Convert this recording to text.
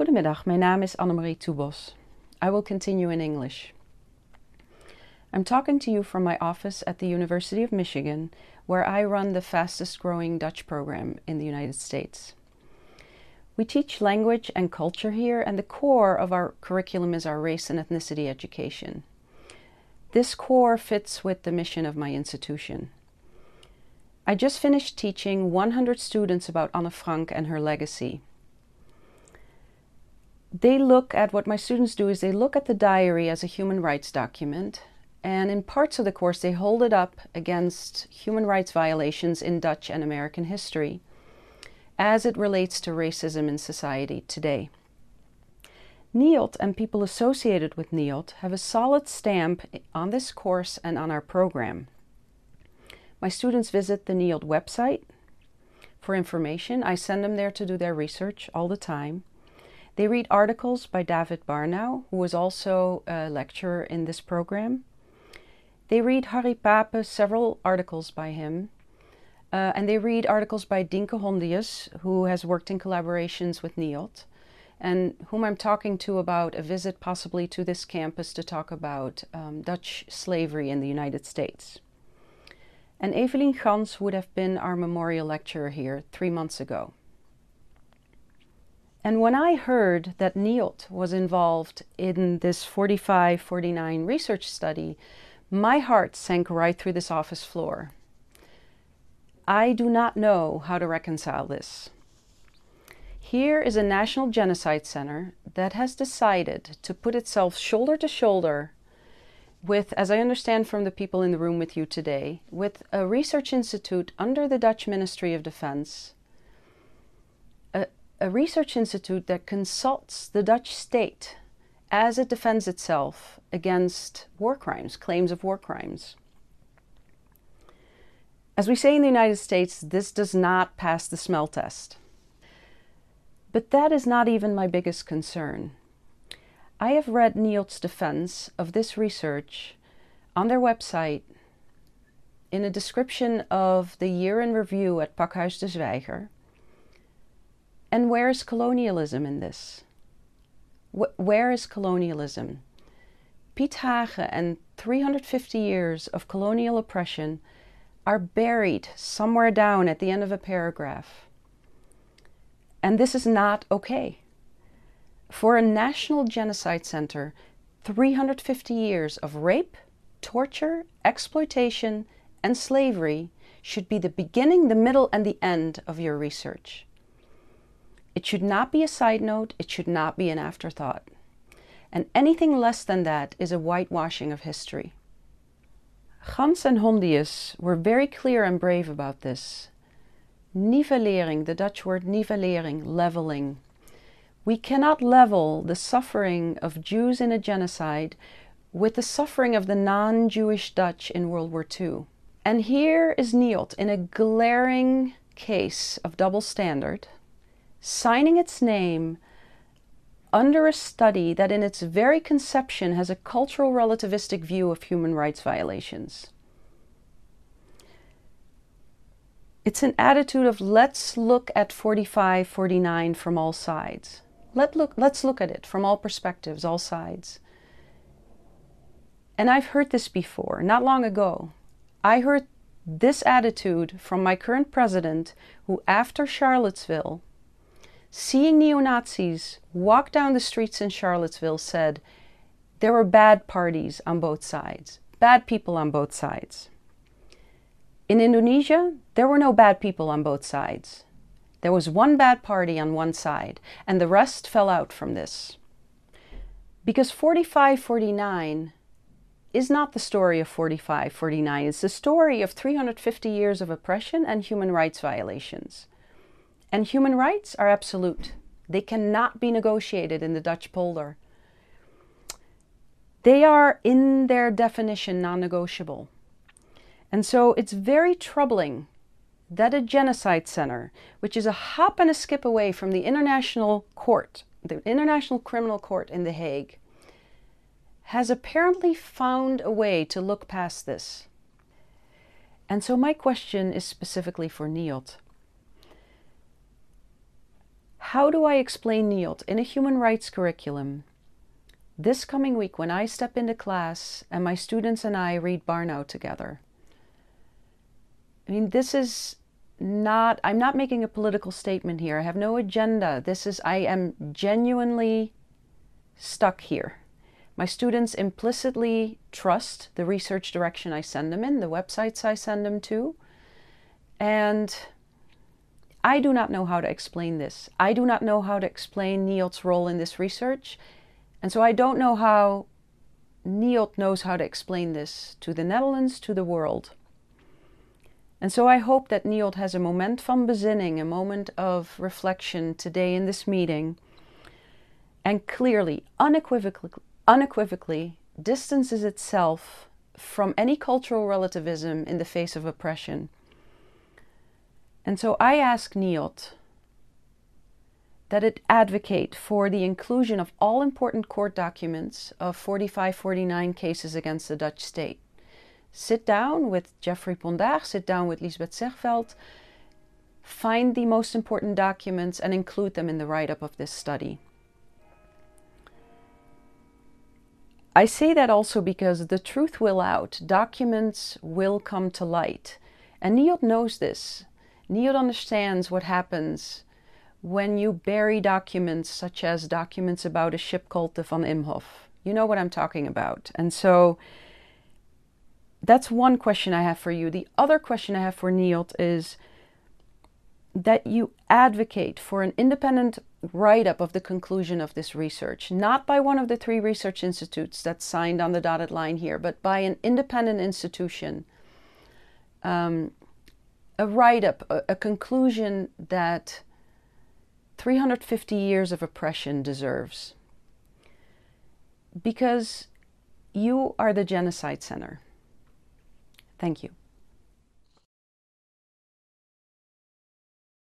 Goedemiddag, mijn naam is Annemarie Toebosch. I will continue in English. I'm talking to you from my office at the University of Michigan, where I run the fastest growing Dutch program in the United States. We teach language and culture here, and the core of our curriculum is our race and ethnicity education. This core fits with the mission of my institution. I just finished teaching 100 students about Anne Frank and her legacy. What my students do is they look at the diary as a human rights document, and in parts of the course they hold it up against human rights violations in Dutch and American history as it relates to racism in society today. NIOD and people associated with NIOD have a solid stamp on this course and on our program. My students visit the NIOD website for information. I send them there to do their research all the time. They read articles by David Barnau, who was also a lecturer in this program. They read Harry Pape, several articles by him. And they read articles by Dinke Hondius, who has worked in collaborations with NIOD, and whom I'm talking to about a visit possibly to this campus to talk about Dutch slavery in the United States. And Evelien Gans would have been our memorial lecturer here 3 months ago. And when I heard that NIOD was involved in this 45-49 research study, my heart sank right through this office floor. I do not know how to reconcile this. Here is a National Genocide Center that has decided to put itself shoulder to shoulder with, as I understand from the people in the room with you today, with a research institute under the Dutch Ministry of Defense, a research institute that consults the Dutch state as it defends itself against war crimes, claims of war crimes. As we say in the United States, this does not pass the smell test. But that is not even my biggest concern. I have read NIOD's defense of this research on their website in a description of the year in review at Pakhuis de Zwijger. And where is colonialism in this? Where is colonialism? Piet Hagen and 350 years of colonial oppression are buried somewhere down at the end of a paragraph. And this is not okay. For a National Genocide Center, 350 years of rape, torture, exploitation, and slavery should be the beginning, the middle, and the end of your research. It should not be a side note, it should not be an afterthought. And anything less than that is a whitewashing of history. Gans and Hondius were very clear and brave about this. Nivellering, the Dutch word nivellering, leveling. We cannot level the suffering of Jews in a genocide with the suffering of the non-Jewish Dutch in World War II. And here is NIOD in a glaring case of double standard, signing its name under a study that in its very conception has a cultural relativistic view of human rights violations. It's an attitude of let's look at 45-49 from all sides. Let's look at it from all perspectives, all sides. And I've heard this before, not long ago. I heard this attitude from my current president, who after Charlottesville, seeing neo-Nazis walk down the streets in Charlottesville, said there were bad parties on both sides, bad people on both sides. In Indonesia, there were no bad people on both sides. There was one bad party on one side, and the rest fell out from this. Because 45-49 is not the story of 45-49, it's the story of 350 years of oppression and human rights violations. And human rights are absolute. They cannot be negotiated in the Dutch polder. They are, in their definition, non-negotiable. And so it's very troubling that a genocide center, which is a hop and a skip away from the International Court, the International Criminal Court in The Hague, has apparently found a way to look past this. And so my question is specifically for NIOD. How do I explain NIOD in a human rights curriculum? This coming week when I step into class and my students and I read Barnau together. I mean, this is not, I'm not making a political statement here. I have no agenda. I am genuinely stuck here. My students implicitly trust the research direction I send them in, the websites I send them to. And I do not know how to explain this. I do not know how to explain NIOD's role in this research. And so I don't know how NIOD knows how to explain this to the Netherlands, to the world. And so I hope that NIOD has a moment van bezinning, a moment of reflection today in this meeting, and clearly, unequivocally distances itself from any cultural relativism in the face of oppression. And so I ask NIOD that it advocate for the inclusion of all important court documents of 45-49 cases against the Dutch state. Sit down with Jeffrey Bundar, sit down with Lisbeth Zegveld, find the most important documents and include them in the write-up of this study. I say that also because the truth will out, documents will come to light. And NIOD knows this. NIOD understands what happens when you bury documents such as documents about a ship called the Van Imhoff. You know what I'm talking about. And so that's one question I have for you. The other question I have for NIOD is that you advocate for an independent write-up of the conclusion of this research, not by one of the 3 research institutes that's signed on the dotted line here, but by an independent institution. A write-up, a conclusion that 350 years of oppression deserves. Because you are the Genocide Center. Thank you.